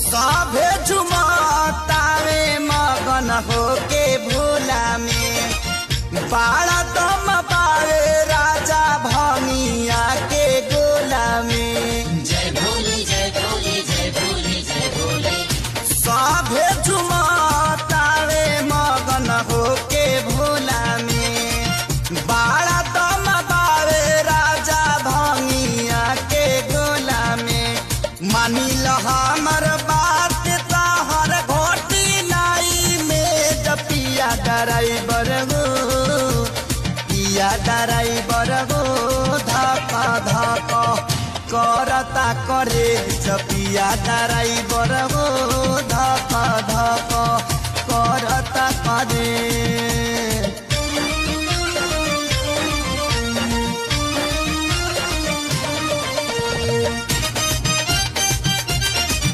सभे झुमतावे मगन होके भोला में बाड़ा दम पावे राजा भनिया के गोला में। जय भोले जय भोले जय भोले जय भोले। सभे झुमतावे मगन होके भोला में बाड़ा दम पावे राजा भनिया के गोला में। मानी ल हमर बात तहर घोटी नाई में जपिया ड्राइवर गो पिया ड्राइवर गो धक धक करता करे जपिया ड्राइवर गो धक धक करता करे।